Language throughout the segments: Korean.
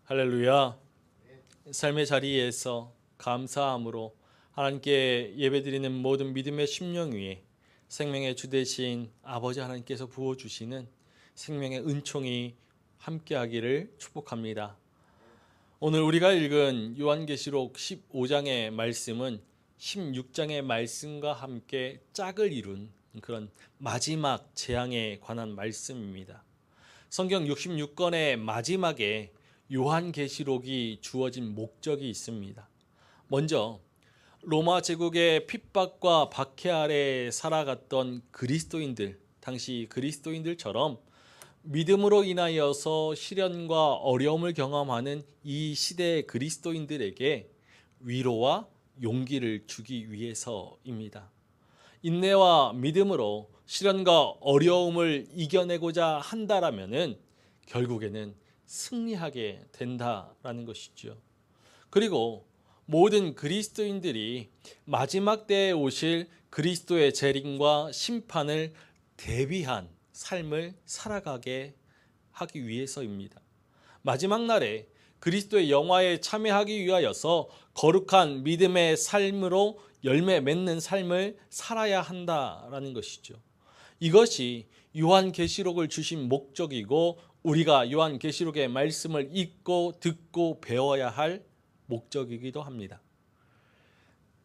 할렐루야. 삶의 자리에서 감사함으로 하나님께 예배드리는 모든 믿음의 심령 위에 생명의 주 되신 아버지 하나님께서 부어주시는 생명의 은총이 함께하기를 축복합니다. 오늘 우리가 읽은 요한계시록 15장의 말씀은 16장의 말씀과 함께 짝을 이룬 그런 마지막 재앙에 관한 말씀입니다. 성경 66권의 마지막에 요한계시록이 주어진 목적이 있습니다. 먼저 로마 제국의 핍박과 박해 아래 살아갔던 그리스도인들, 당시 그리스도인들처럼 믿음으로 인하여서 시련과 어려움을 경험하는 이 시대의 그리스도인들에게 위로와 용기를 주기 위해서입니다. 인내와 믿음으로 시련과 어려움을 이겨내고자 한다라면은 결국에는 승리하게 된다라는 것이죠. 그리고 모든 그리스도인들이 마지막 때에 오실 그리스도의 재림과 심판을 대비한 삶을 살아가게 하기 위해서입니다. 마지막 날에 그리스도의 영화에 참여하기 위하여서 거룩한 믿음의 삶으로 열매 맺는 삶을 살아야 한다라는 것이죠. 이것이 요한계시록을 주신 목적이고 우리가 요한계시록의 말씀을 읽고 듣고 배워야 할 목적이기도 합니다.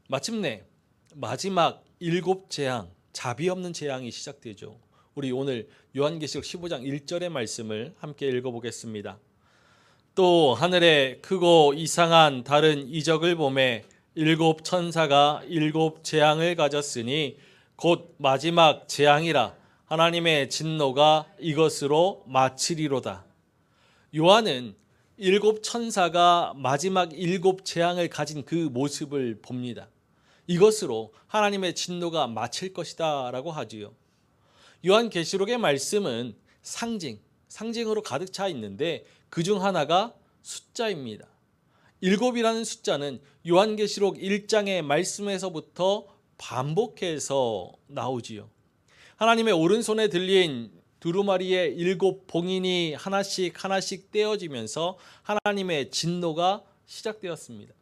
마침내 마지막 7재앙, 자비 없는 재앙이 시작되죠. 우리 오늘 요한계시록 15장 1절의 말씀을 함께 읽어보겠습니다. 또 하늘에 크고 이상한 다른 이적을 보매 7 천사가 7 재앙을 가졌으니 곧 마지막 재앙이라 하나님의 진노가 이것으로 마치리로다. 요한은 7 천사가 마지막 7 재앙을 가진 그 모습을 봅니다. 이것으로 하나님의 진노가 마칠 것이다 라고 하지요. 요한계시록의 말씀은 상징으로 가득 차 있는데 그중 하나가 숫자입니다. 7이라는 숫자는 요한계시록 1장의 말씀에서부터 반복해서 나오지요. 하나님의 오른손에 들린 두루마리의 7 봉인이 하나씩 떼어지면서 하나님의 진노가 시작되었습니다.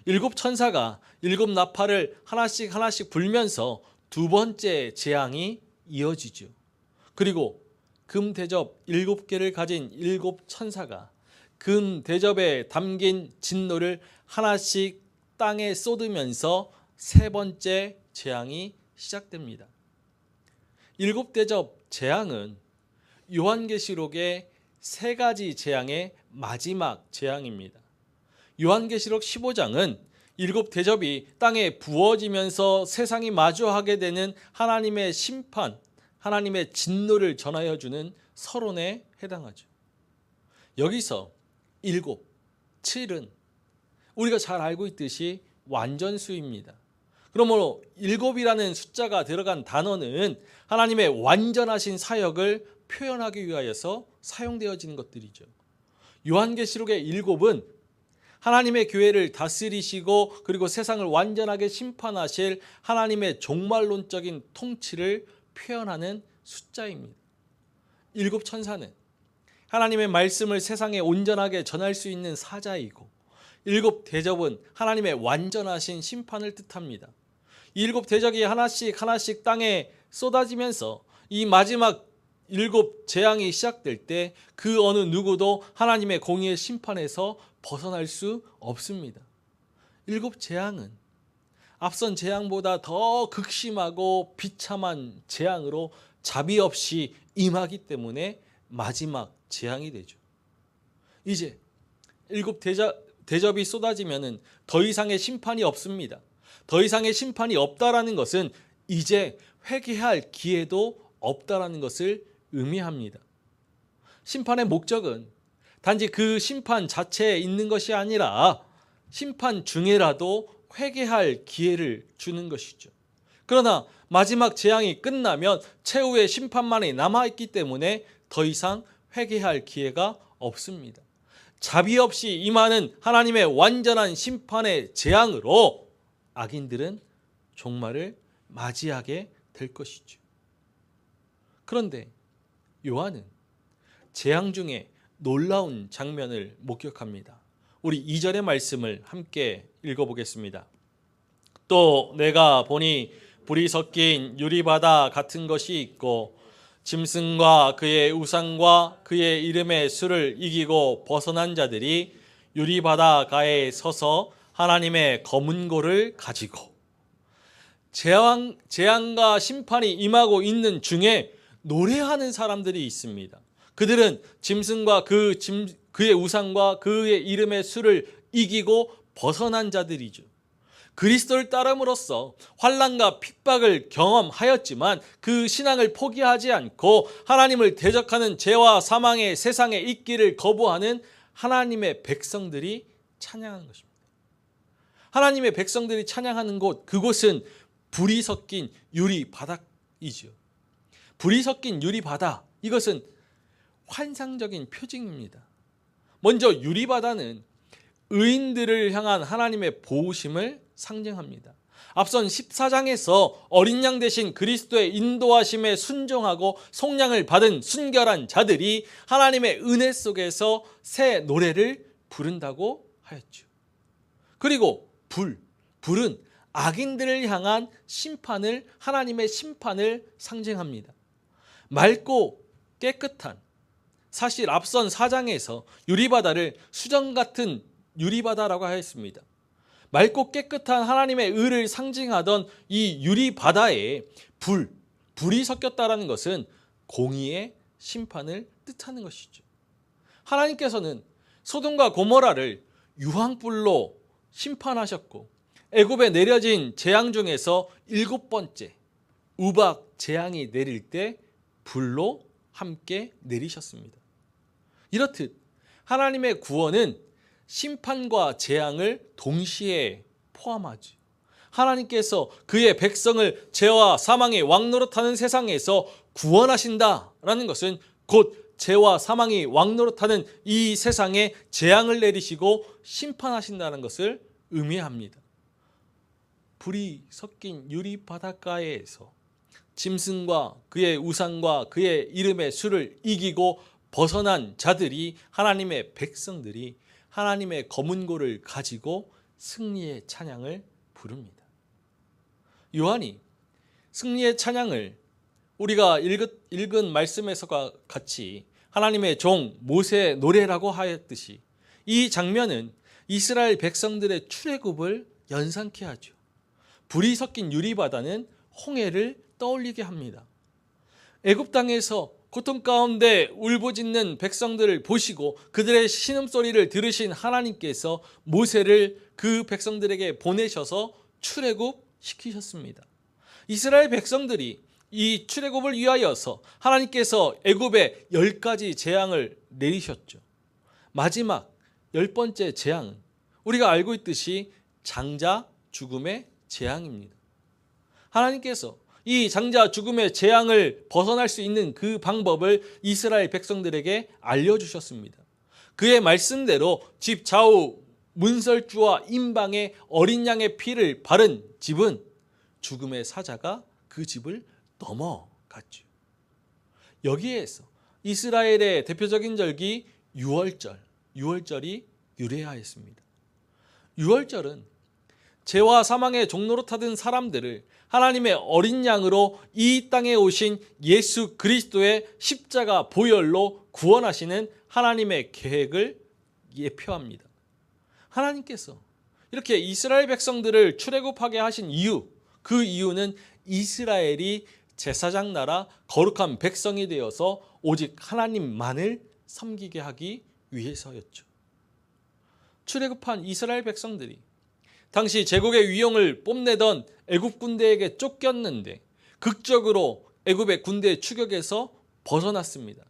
7 천사가 7 나팔을 하나씩 불면서 두 번째 재앙이 이어지죠. 그리고 금 대접 7개를 가진 7 천사가 금 대접에 담긴 진노를 하나씩 땅에 쏟으면서 세 번째 재앙이 시작됩니다. 7 대접 재앙은 요한계시록의 세 가지 재앙의 마지막 재앙입니다. 요한계시록 15장은 7 대접이 땅에 부어지면서 세상이 마주하게 되는 하나님의 심판, 하나님의 진노를 전하여 주는 서론에 해당하죠. 여기서 7, 7은 우리가 잘 알고 있듯이 완전수입니다. 그러므로 7이라는 숫자가 들어간 단어는 하나님의 완전하신 사역을 표현하기 위하여서 사용되어지는 것들이죠. 요한계시록의 7은 하나님의 교회를 다스리시고 그리고 세상을 완전하게 심판하실 하나님의 종말론적인 통치를 표현하는 숫자입니다. 7 천사는 하나님의 말씀을 세상에 온전하게 전할 수 있는 사자이고 7 대접은 하나님의 완전하신 심판을 뜻합니다. 7 대접이 하나씩 땅에 쏟아지면서 이 마지막 7 재앙이 시작될 때 그 어느 누구도 하나님의 공의의 심판에서 벗어날 수 없습니다. 7 재앙은 앞선 재앙보다 더 극심하고 비참한 재앙으로 자비 없이 임하기 때문에 마지막 재앙이 되죠. 이제 7 대접이 쏟아지면 더 이상의 심판이 없습니다. 더 이상의 심판이 없다라는 것은 이제 회개할 기회도 없다라는 것을 의미합니다. 심판의 목적은 단지 그 심판 자체에 있는 것이 아니라 심판 중에라도 회개할 기회를 주는 것이죠. 그러나 마지막 재앙이 끝나면 최후의 심판만이 남아있기 때문에 더 이상 회개할 기회가 없습니다. 자비 없이 임하는 하나님의 완전한 심판의 재앙으로 악인들은 종말을 맞이하게 될 것이죠. 그런데 요한은 재앙 중에 놀라운 장면을 목격합니다. 우리 2절의 말씀을 함께 읽어보겠습니다. 또 내가 보니 불이 섞인 유리바다 같은 것이 있고 짐승과 그의 우상과 그의 이름의 수를 이기고 벗어난 자들이 유리바다 가에 서서 하나님의 검은 고를 가지고 재앙과 심판이 임하고 있는 중에 노래하는 사람들이 있습니다. 그들은 짐승과 그의 우상과 그의 이름의 수를 이기고 벗어난 자들이죠. 그리스도를 따름으로써 환난과 핍박을 경험하였지만 그 신앙을 포기하지 않고 하나님을 대적하는 죄와 사망의 세상에 있기를 거부하는 하나님의 백성들이 찬양하는 것입니다. 하나님의 백성들이 찬양하는 곳, 그곳은 불이 섞인 유리 바닥이죠. 불이 섞인 유리 바다, 이것은 환상적인 표징입니다. 먼저 유리 바다는 의인들을 향한 하나님의 보호심을 상징합니다. 앞선 14장에서 어린 양 대신 그리스도의 인도하심에 순종하고 속량을 받은 순결한 자들이 하나님의 은혜 속에서 새 노래를 부른다고 하였죠. 그리고 불은 악인들을 향한 심판을, 하나님의 심판을 상징합니다. 맑고 깨끗한, 사실 앞선 4장에서 유리바다를 수정 같은 유리바다라고 하였습니다. 맑고 깨끗한 하나님의 의를 상징하던 이 유리바다에 불이 섞였다는 것은 공의의 심판을 뜻하는 것이죠. 하나님께서는 소돔과 고모라를 유황불로 심판하셨고 애굽에 내려진 재앙 중에서 7번째 우박 재앙이 내릴 때 불로 함께 내리셨습니다. 이렇듯 하나님의 구원은 심판과 재앙을 동시에 포함하지. 하나님께서 그의 백성을 죄와 사망의 왕노릇하는 세상에서 구원하신다라는 것은 곧 죄와 사망이 왕노릇하는 이 세상에 재앙을 내리시고 심판하신다는 것을 의미합니다. 불이 섞인 유리 바닷가에서 짐승과 그의 우상과 그의 이름의 수를 이기고 벗어난 자들이, 하나님의 백성들이 하나님의 검은 고를 가지고 승리의 찬양을 부릅니다. 요한이 승리의 찬양을 우리가 읽은 말씀에서와 같이 하나님의 종 모세의 노래라고 하였듯이 이 장면은 이스라엘 백성들의 출애굽을 연상케 하죠. 불이 섞인 유리바다는 홍해를 떠올리게 합니다. 애굽 땅에서 고통 가운데 울부짖는 백성들을 보시고 그들의 신음소리를 들으신 하나님께서 모세를 그 백성들에게 보내셔서 출애굽시키셨습니다. 이스라엘 백성들이 이 출애굽을 위하여서 하나님께서 애굽에 10가지 재앙을 내리셨죠. 마지막 10번째 재앙은 우리가 알고 있듯이 장자 죽음의 재앙입니다. 하나님께서 이 장자 죽음의 재앙을 벗어날 수 있는 그 방법을 이스라엘 백성들에게 알려주셨습니다. 그의 말씀대로 집 좌우 문설주와 임방에 어린 양의 피를 바른 집은 죽음의 사자가 그 집을 넘어갔죠. 여기에서 이스라엘의 대표적인 절기 유월절이 유래하였습니다. 유월절은 죄와 사망의 종로로 타든 사람들을 하나님의 어린 양으로 이 땅에 오신 예수 그리스도의 십자가 보혈로 구원하시는 하나님의 계획을 예표합니다. 하나님께서 이렇게 이스라엘 백성들을 출애굽하게 하신 이유, 그 이유는 이스라엘이 제사장 나라 거룩한 백성이 되어서 오직 하나님만을 섬기게 하기 위해서였죠. 출애굽한 이스라엘 백성들이 당시 제국의 위용을 뽐내던 애굽 군대에게 쫓겼는데 극적으로 애굽의 군대 추격에서 벗어났습니다.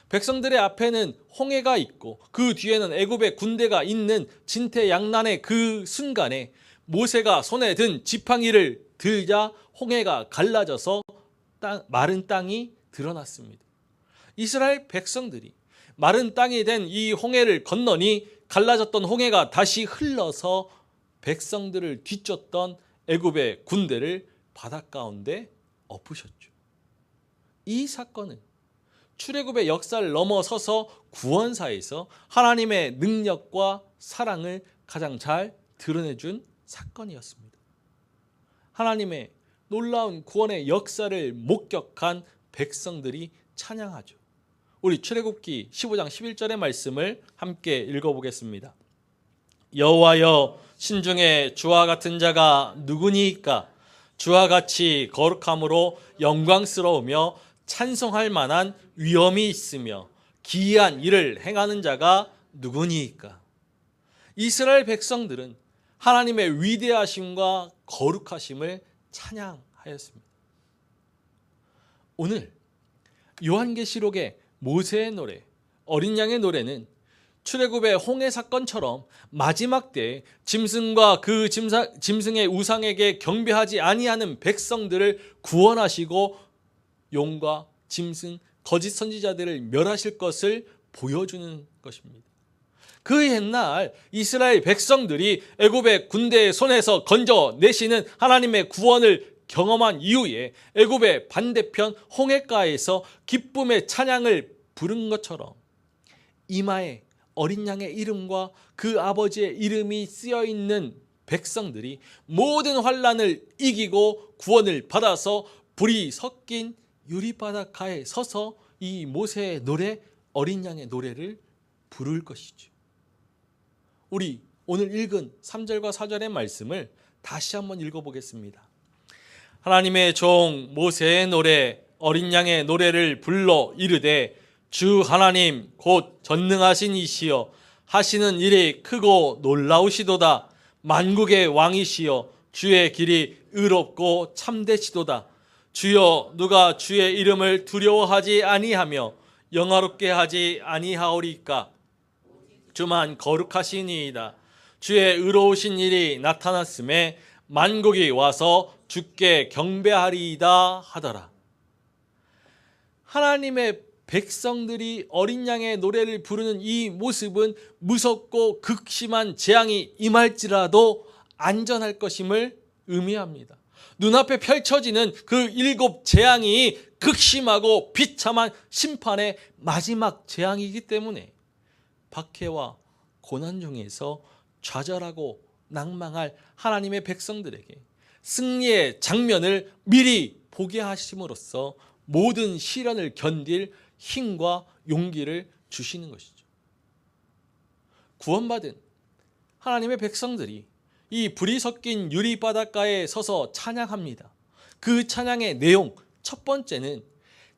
백성들의 앞에는 홍해가 있고 그 뒤에는 애굽의 군대가 있는 진퇴양난의 그 순간에 모세가 손에 든 지팡이를 들자 홍해가 갈라져서 마른 땅이 드러났습니다. 이스라엘 백성들이 마른 땅이 된 이 홍해를 건너니 갈라졌던 홍해가 다시 흘러서 백성들을 뒤쫓던 애굽의 군대를 바닷가운데 엎으셨죠. 이 사건은 출애굽의 역사를 넘어서서 구원사에서 하나님의 능력과 사랑을 가장 잘 드러내준 사건이었습니다. 하나님의 놀라운 구원의 역사를 목격한 백성들이 찬양하죠. 우리 출애굽기 15장 11절의 말씀을 함께 읽어보겠습니다. 여호와여, 신중에 주와 같은 자가 누구니이까? 주와 같이 거룩함으로 영광스러우며 찬송할 만한 위엄이 있으며 기이한 일을 행하는 자가 누구니이까? 이스라엘 백성들은 하나님의 위대하심과 거룩하심을 찬양하였습니다. 오늘 요한계시록의 모세의 노래, 어린 양의 노래는 출애굽의 홍해 사건처럼 마지막 때에 짐승과 그 짐승의 우상에게 경배하지 아니하는 백성들을 구원하시고 용과 짐승, 거짓 선지자들을 멸하실 것을 보여주는 것입니다. 그 옛날 이스라엘 백성들이 애굽의 군대의 손에서 건져내시는 하나님의 구원을 경험한 이후에 애굽의 반대편 홍해가에서 기쁨의 찬양을 부른 것처럼 이마에 어린 양의 이름과 그 아버지의 이름이 쓰여 있는 백성들이 모든 환난을 이기고 구원을 받아서 불이 섞인 유리바닷가에 서서 이 모세의 노래, 어린 양의 노래를 부를 것이죠. 우리 오늘 읽은 3절과 4절의 말씀을 다시 한번 읽어보겠습니다. 하나님의 종 모세의 노래, 어린 양의 노래를 불러 이르되 주 하나님 곧 전능하신 이시여 하시는 일이 크고 놀라우시도다. 만국의 왕이시여 주의 길이 의롭고 참되시도다. 주여 누가 주의 이름을 두려워하지 아니하며 영화롭게 하지 아니하오리까? 주만 거룩하시니이다. 주의 의로우신 일이 나타났음에 만국이 와서 주께 경배하리이다 하더라. 하나님의 백성들이 어린 양의 노래를 부르는 이 모습은 무섭고 극심한 재앙이 임할지라도 안전할 것임을 의미합니다. 눈앞에 펼쳐지는 그 7 재앙이 극심하고 비참한 심판의 마지막 재앙이기 때문에 박해와 고난 중에서 좌절하고 낭망할 하나님의 백성들에게 승리의 장면을 미리 보게 하심으로써 모든 시련을 견딜 힘과 용기를 주시는 것이죠. 구원받은 하나님의 백성들이 이 불이 섞인 유리바닷가에 서서 찬양합니다. 그 찬양의 내용 첫 번째는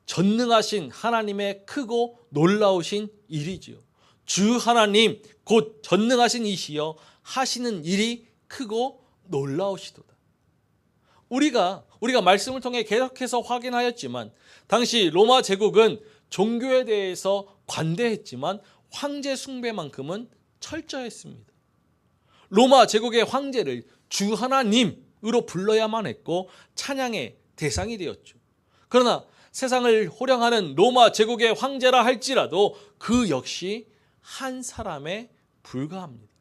전능하신 하나님의 크고 놀라우신 일이지요. 주 하나님 곧 전능하신 이시여 하시는 일이 크고 놀라우시도다. 우리가 말씀을 통해 계속해서 확인하였지만 당시 로마 제국은 종교에 대해서 관대했지만 황제 숭배만큼은 철저했습니다. 로마 제국의 황제를 주 하나님으로 불러야만 했고 찬양의 대상이 되었죠. 그러나 세상을 호령하는 로마 제국의 황제라 할지라도 그 역시 한 사람에 불과합니다.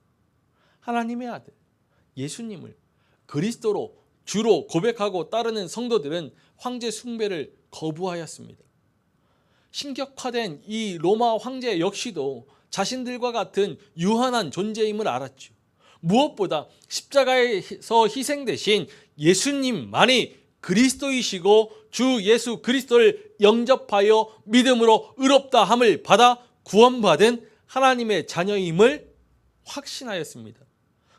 하나님의 아들 예수님을 그리스도로 주로 고백하고 따르는 성도들은 황제 숭배를 거부하였습니다. 신격화된 이 로마 황제 역시도 자신들과 같은 유한한 존재임을 알았죠. 무엇보다 십자가에서 희생되신 예수님만이 그리스도이시고 주 예수 그리스도를 영접하여 믿음으로 의롭다 함을 받아 구원받은 하나님의 자녀임을 확신하였습니다.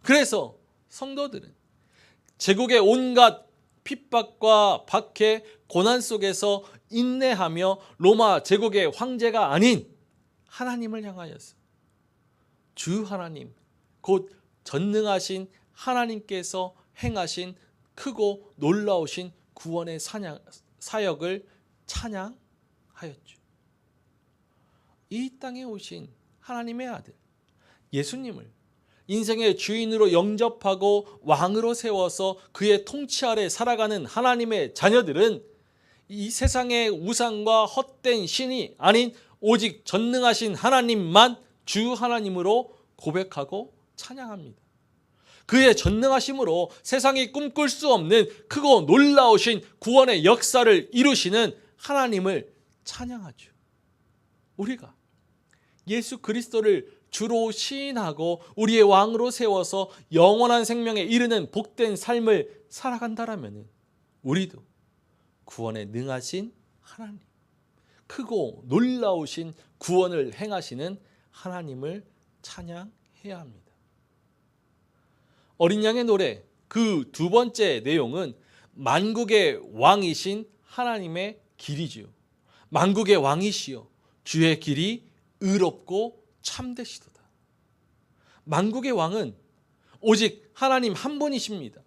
그래서 성도들은 제국의 온갖 핍박과 박해, 고난 속에서 인내하며 로마 제국의 황제가 아닌 하나님을 향하여서 주 하나님 곧 전능하신 하나님께서 행하신 크고 놀라우신 구원의 사역을 찬양하였죠. 이 땅에 오신 하나님의 아들 예수님을 인생의 주인으로 영접하고 왕으로 세워서 그의 통치 아래 살아가는 하나님의 자녀들은 이 세상의 우상과 헛된 신이 아닌 오직 전능하신 하나님만 주 하나님으로 고백하고 찬양합니다. 그의 전능하심으로 세상이 꿈꿀 수 없는 크고 놀라우신 구원의 역사를 이루시는 하나님을 찬양하죠. 우리가 예수 그리스도를 주로 시인하고 우리의 왕으로 세워서 영원한 생명에 이르는 복된 삶을 살아간다라면 우리도 구원에 능하신 하나님, 크고 놀라우신 구원을 행하시는 하나님을 찬양해야 합니다. 어린 양의 노래 그 두 번째 내용은 만국의 왕이신 하나님의 길이지요. 만국의 왕이시여 주의 길이 의롭고 참되시도다. 만국의 왕은 오직 하나님 한 분이십니다.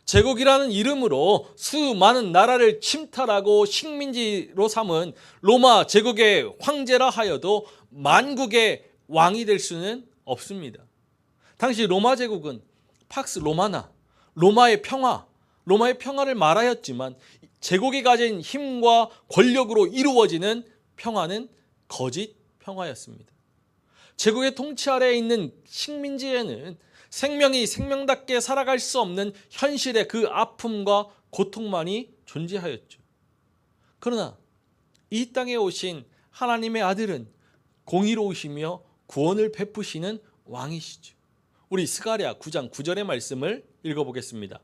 제국이라는 이름으로 수많은 나라를 침탈하고 식민지로 삼은 로마 제국의 황제라 하여도 만국의 왕이 될 수는 없습니다. 당시 로마 제국은 팍스 로마나, 로마의 평화를 말하였지만 제국이 가진 힘과 권력으로 이루어지는 평화는 거짓 평화였습니다. 제국의 통치 아래에 있는 식민지에는 생명이 생명답게 살아갈 수 없는 현실의 그 아픔과 고통만이 존재하였죠. 그러나 이 땅에 오신 하나님의 아들은 공의로우시며 구원을 베푸시는 왕이시죠. 우리 스가랴 9장 9절의 말씀을 읽어보겠습니다.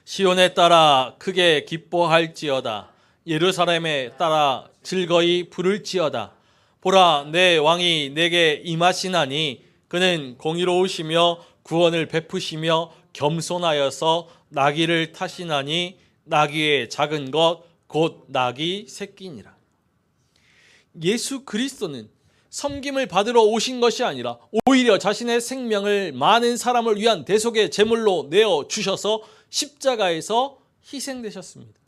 시온에 따라 크게 기뻐할지어다. 예루살렘에 따라 즐거이 부를지어다. 보라, 내 왕이 내게 임하시나니 그는 공의로우시며 구원을 베푸시며 겸손하여서 나귀를 타시나니 나귀의 작은 것 곧 나귀 새끼니라. 예수 그리스도는 섬김을 받으러 오신 것이 아니라 오히려 자신의 생명을 많은 사람을 위한 대속의 제물로 내어주셔서 십자가에서 희생되셨습니다.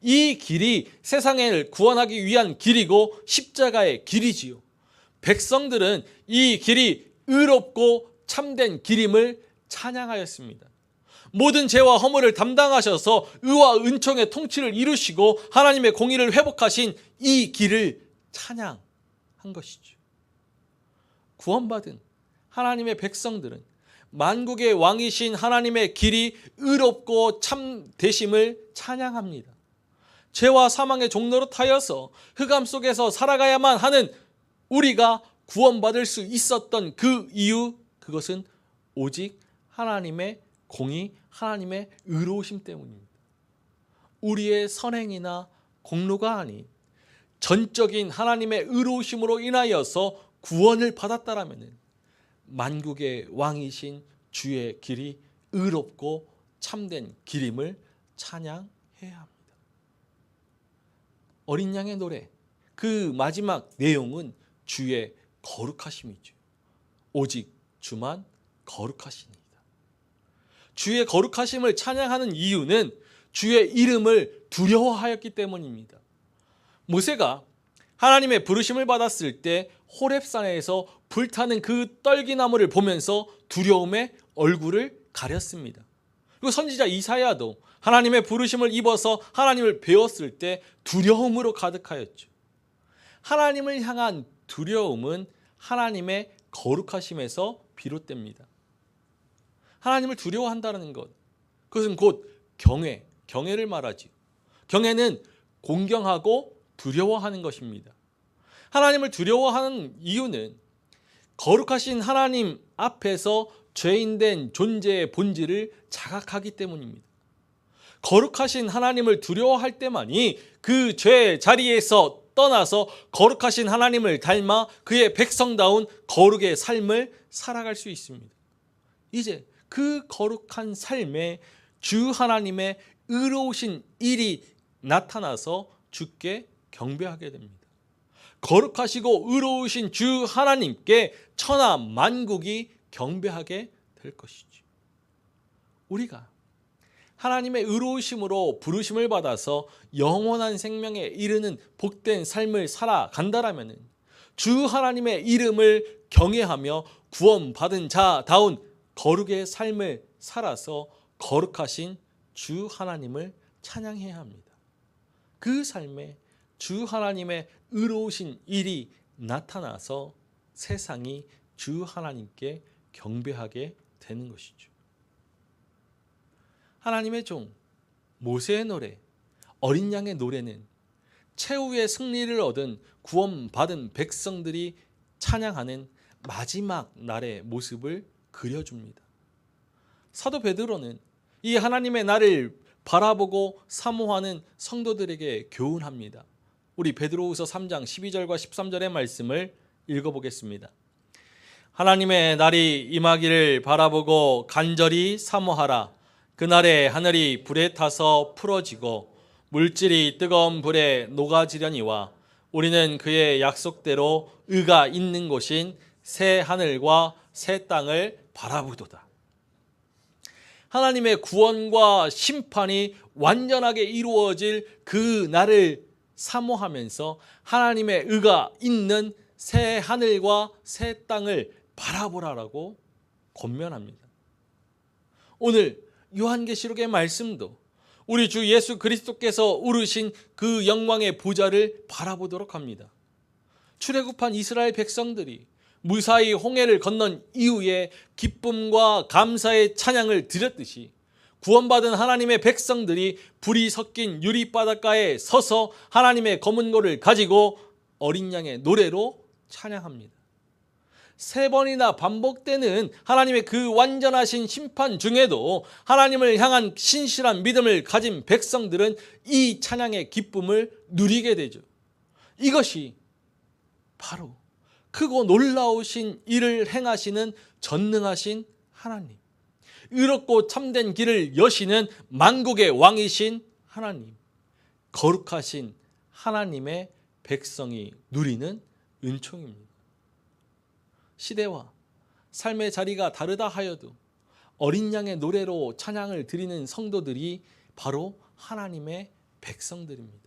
이 길이 세상을 구원하기 위한 길이고 십자가의 길이지요. 백성들은 이 길이 의롭고 참된 길임을 찬양하였습니다. 모든 죄와 허물을 담당하셔서 의와 은총의 통치를 이루시고 하나님의 공의를 회복하신 이 길을 찬양한 것이죠. 구원받은 하나님의 백성들은 만국의 왕이신 하나님의 길이 의롭고 참되심을 찬양합니다. 죄와 사망의 종로로 타여서 흑암 속에서 살아가야만 하는 우리가 구원받을 수 있었던 그 이유, 그것은 오직 하나님의 공의, 하나님의 의로우심 때문입니다. 우리의 선행이나 공로가 아닌 전적인 하나님의 의로우심으로 인하여서 구원을 받았다라면 만국의 왕이신 주의 길이 의롭고 참된 길임을 찬양해야 합니다. 어린 양의 노래 그 마지막 내용은 주의 거룩하심이죠. 오직 주만 거룩하시니이다. 주의 거룩하심을 찬양하는 이유는 주의 이름을 두려워하였기 때문입니다. 모세가 하나님의 부르심을 받았을 때 호렙산에서 불타는 그 떨기나무를 보면서 두려움에 얼굴을 가렸습니다. 그리고 선지자 이사야도 하나님의 부르심을 입어서 하나님을 배웠을 때 두려움으로 가득하였죠. 하나님을 향한 두려움은 하나님의 거룩하심에서 비롯됩니다. 하나님을 두려워한다는 것, 그것은 곧 경외를 말하지. 경외는 공경하고 두려워하는 것입니다. 하나님을 두려워하는 이유는 거룩하신 하나님 앞에서 죄인된 존재의 본질을 자각하기 때문입니다. 거룩하신 하나님을 두려워할 때만이 그 죄의 자리에서 떠나서 거룩하신 하나님을 닮아 그의 백성다운 거룩의 삶을 살아갈 수 있습니다. 이제 그 거룩한 삶에 주 하나님의 의로우신 일이 나타나서 주께 경배하게 됩니다. 거룩하시고 의로우신 주 하나님께 천하 만국이 경배하게 될 것이죠. 우리가 하나님의 의로우심으로 부르심을 받아서 영원한 생명에 이르는 복된 삶을 살아간다라면 주 하나님의 이름을 경외하며 구원받은 자다운 거룩의 삶을 살아서 거룩하신 주 하나님을 찬양해야 합니다. 그 삶에 주 하나님의 의로우신 일이 나타나서 세상이 주 하나님께 경배하게 되는 것이죠. 하나님의 종 모세의 노래, 어린 양의 노래는 최후의 승리를 얻은 구원받은 백성들이 찬양하는 마지막 날의 모습을 그려줍니다. 사도 베드로는 이 하나님의 날을 바라보고 사모하는 성도들에게 교훈합니다. 우리 베드로후서 3장 12절과 13절의 말씀을 읽어보겠습니다. 하나님의 날이 임하기를 바라보고 간절히 사모하라. 그날에 하늘이 불에 타서 풀어지고 물질이 뜨거운 불에 녹아지려니와 우리는 그의 약속대로 의가 있는 곳인 새 하늘과 새 땅을 바라보도다. 하나님의 구원과 심판이 완전하게 이루어질 그 날을 사모하면서 하나님의 의가 있는 새 하늘과 새 땅을 바라보라라고 권면합니다. 오늘 요한계시록의 말씀도 우리 주 예수 그리스도께서 오르신 그 영광의 보좌를 바라보도록 합니다. 출애굽한 이스라엘 백성들이 무사히 홍해를 건넌 이후에 기쁨과 감사의 찬양을 드렸듯이 구원받은 하나님의 백성들이 불이 섞인 유리바닷가에 서서 하나님의 검은고를 가지고 어린 양의 노래로 찬양합니다. 3번이나 반복되는 하나님의 그 완전하신 심판 중에도 하나님을 향한 신실한 믿음을 가진 백성들은 이 찬양의 기쁨을 누리게 되죠. 이것이 바로 크고 놀라우신 일을 행하시는 전능하신 하나님, 의롭고 참된 길을 여시는 만국의 왕이신 하나님, 거룩하신 하나님의 백성이 누리는 은총입니다. 시대와 삶의 자리가 다르다 하여도 어린 양의 노래로 찬양을 드리는 성도들이 바로 하나님의 백성들입니다.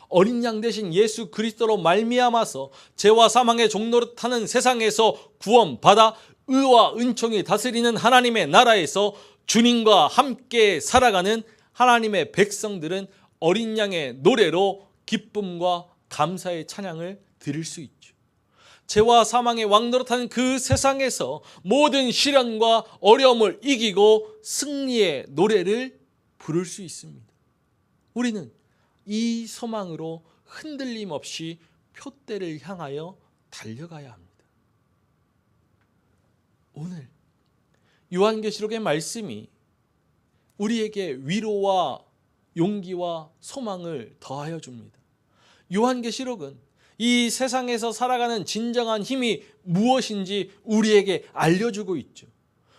어린 양 대신 예수 그리스도로 말미암아서 죄와 사망의 종로를 타는 세상에서 구원받아 의와 은총이 다스리는 하나님의 나라에서 주님과 함께 살아가는 하나님의 백성들은 어린 양의 노래로 기쁨과 감사의 찬양을 드릴 수 있죠. 죄와 사망의 왕노릇하는 그 세상에서 모든 시련과 어려움을 이기고 승리의 노래를 부를 수 있습니다. 우리는 이 소망으로 흔들림 없이 표대를 향하여 달려가야 합니다. 오늘 요한계시록의 말씀이 우리에게 위로와 용기와 소망을 더하여 줍니다. 요한계시록은 이 세상에서 살아가는 진정한 힘이 무엇인지 우리에게 알려주고 있죠.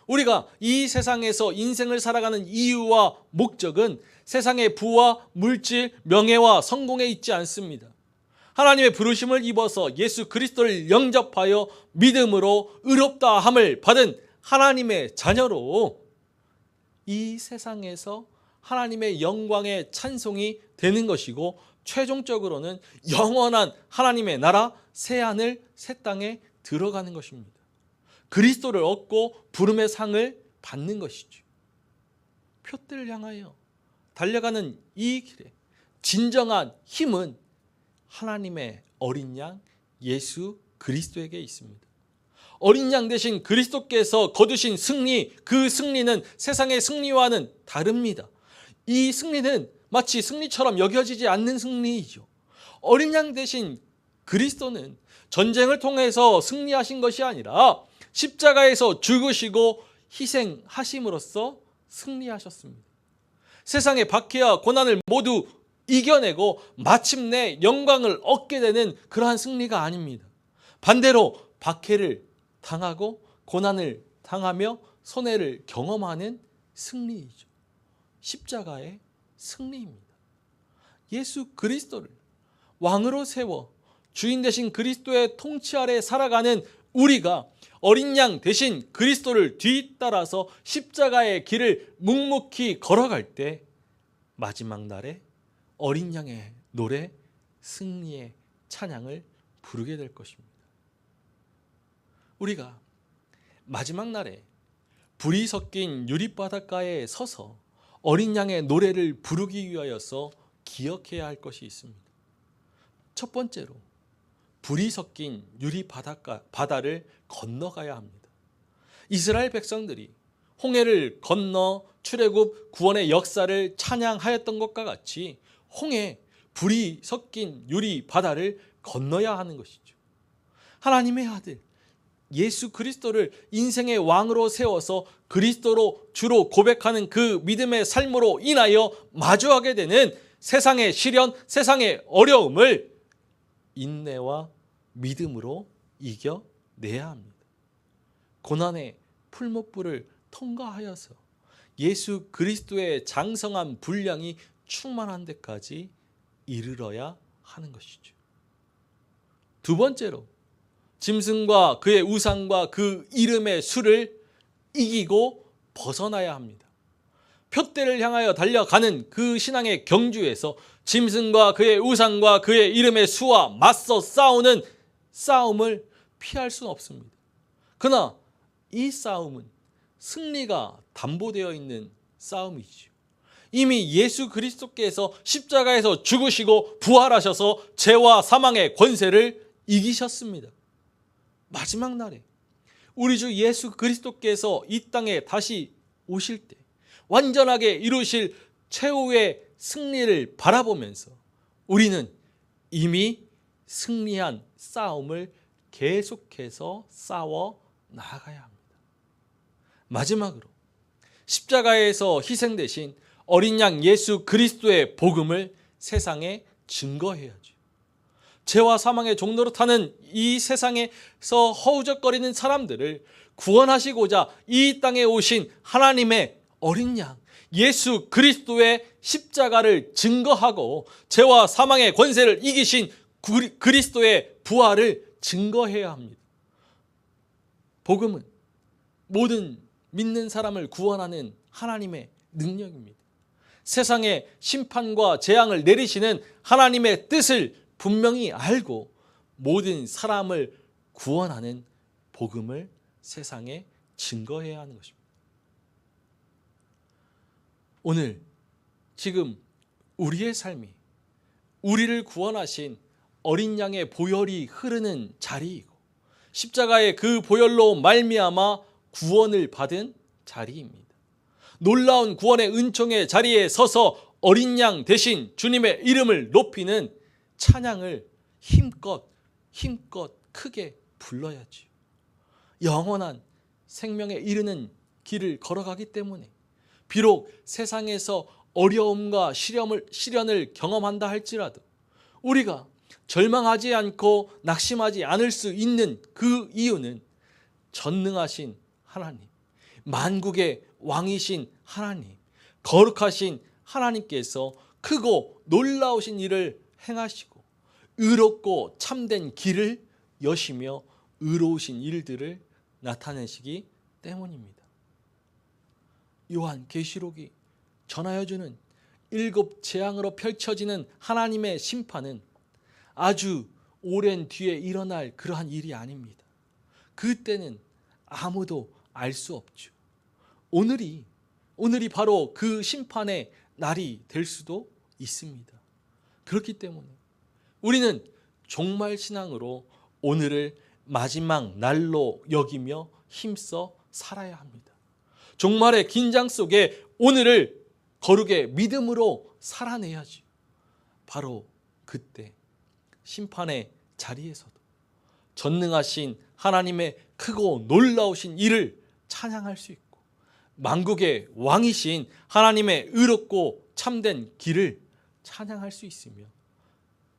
우리가 이 세상에서 인생을 살아가는 이유와 목적은 세상의 부와 물질, 명예와 성공에 있지 않습니다. 하나님의 부르심을 입어서 예수 그리스도를 영접하여 믿음으로 의롭다 함을 받은 하나님의 자녀로 이 세상에서 하나님의 영광의 찬송이 되는 것이고 최종적으로는 영원한 하나님의 나라 새하늘 새 땅에 들어가는 것입니다. 그리스도를 얻고 부름의 상을 받는 것이죠. 표대를 향하여 달려가는 이 길에 진정한 힘은 하나님의 어린 양 예수 그리스도에게 있습니다. 어린 양 대신 그리스도께서 거두신 승리, 그 승리는 세상의 승리와는 다릅니다. 이 승리는 마치 승리처럼 여겨지지 않는 승리이죠. 어린 양 대신 그리스도는 전쟁을 통해서 승리하신 것이 아니라 십자가에서 죽으시고 희생하심으로써 승리하셨습니다. 세상의 박해와 고난을 모두 이겨내고 마침내 영광을 얻게 되는 그러한 승리가 아닙니다. 반대로 박해를 당하고 고난을 당하며 손해를 경험하는 승리이죠. 십자가의 승리입니다. 예수 그리스도를 왕으로 세워 주인 되신 그리스도의 통치 아래 살아가는 우리가 어린 양 대신 그리스도를 뒤따라서 십자가의 길을 묵묵히 걸어갈 때 마지막 날에 어린 양의 노래, 승리의 찬양을 부르게 될 것입니다. 우리가 마지막 날에 불이 섞인 유리바닷가에 서서 어린 양의 노래를 부르기 위하여서 기억해야 할 것이 있습니다. 첫 번째로 불이 섞인 바다를 건너가야 합니다. 이스라엘 백성들이 홍해를 건너 출애굽 구원의 역사를 찬양하였던 것과 같이 홍해 불이 섞인 유리 바다를 건너야 하는 것이죠. 하나님의 아들 예수 그리스도를 인생의 왕으로 세워서 그리스도로 주로 고백하는 그 믿음의 삶으로 인하여 마주하게 되는 세상의 시련, 세상의 어려움을 인내와 믿음으로 이겨내야 합니다. 고난의 풀무불을 통과하여서 예수 그리스도의 장성한 분량이 충만한 데까지 이르러야 하는 것이죠. 두 번째로 짐승과 그의 우상과 그 이름의 수를 이기고 벗어나야 합니다. 표대를 향하여 달려가는 그 신앙의 경주에서 짐승과 그의 우상과 그의 이름의 수와 맞서 싸우는 싸움을 피할 수는 없습니다. 그러나 이 싸움은 승리가 담보되어 있는 싸움이지요. 이미 예수 그리스도께서 십자가에서 죽으시고 부활하셔서 죄와 사망의 권세를 이기셨습니다. 마지막 날에 우리 주 예수 그리스도께서 이 땅에 다시 오실 때 완전하게 이루실 최후의 승리를 바라보면서 우리는 이미 승리한 싸움을 계속해서 싸워 나아가야 합니다. 마지막으로 십자가에서 희생되신 어린 양 예수 그리스도의 복음을 세상에 증거해야죠. 죄와 사망의 종로로 타는 이 세상에서 허우적거리는 사람들을 구원하시고자 이 땅에 오신 하나님의 어린 양 예수 그리스도의 십자가를 증거하고 죄와 사망의 권세를 이기신 그리스도의 부활을 증거해야 합니다. 복음은 모든 믿는 사람을 구원하는 하나님의 능력입니다. 세상의 심판과 재앙을 내리시는 하나님의 뜻을 분명히 알고 모든 사람을 구원하는 복음을 세상에 증거해야 하는 것입니다. 오늘 지금 우리의 삶이 우리를 구원하신 어린 양의 보혈이 흐르는 자리이고 십자가의 그 보혈로 말미암아 구원을 받은 자리입니다. 놀라운 구원의 은총의 자리에 서서 어린 양 대신 주님의 이름을 높이는 찬양을 힘껏 크게 불러야지요. 영원한 생명에 이르는 길을 걸어가기 때문에 비록 세상에서 어려움과 시련을 경험한다 할지라도 우리가 절망하지 않고 낙심하지 않을 수 있는 그 이유는 전능하신 하나님, 만국의 왕이신 하나님, 거룩하신 하나님께서 크고 놀라우신 일을 행하시고 의롭고 참된 길을 여시며 의로우신 일들을 나타내시기 때문입니다. 요한 계시록이 전하여주는 7 재앙으로 펼쳐지는 하나님의 심판은 아주 오랜 뒤에 일어날 그러한 일이 아닙니다. 그때는 아무도 알 수 없죠. 오늘이 바로 그 심판의 날이 될 수도 있습니다. 그렇기 때문에 우리는 종말 신앙으로 오늘을 마지막 날로 여기며 힘써 살아야 합니다. 종말의 긴장 속에 오늘을 거룩의 믿음으로 살아내야지. 바로 그때 심판의 자리에서도 전능하신 하나님의 크고 놀라우신 일을 찬양할 수 있고 만국의 왕이신 하나님의 의롭고 참된 길을 찬양할 수 있으며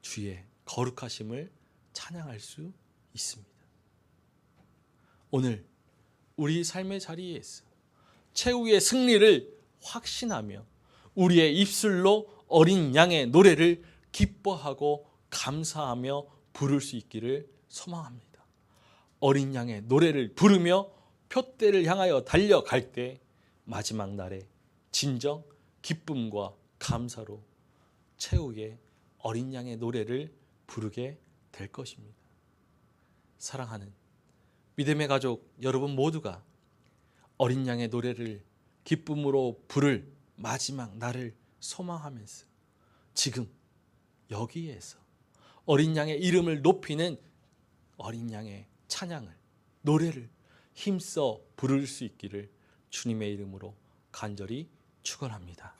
주의 거룩하심을 찬양할 수 있습니다. 오늘 우리 삶의 자리에서 최후의 승리를 확신하며 우리의 입술로 어린 양의 노래를 기뻐하고 감사하며 부를 수 있기를 소망합니다. 어린 양의 노래를 부르며 표대를 향하여 달려갈 때 마지막 날에 진정 기쁨과 감사로 최후의 어린 양의 노래를 부르게 될 것입니다. 사랑하는 믿음의 가족 여러분 모두가 어린 양의 노래를 기쁨으로 부를 마지막 날을 소망하면서 지금 여기에서 어린 양의 이름을 높이는 어린 양의 찬양을 노래를 힘써 부를 수 있기를 주님의 이름으로 간절히 축원합니다.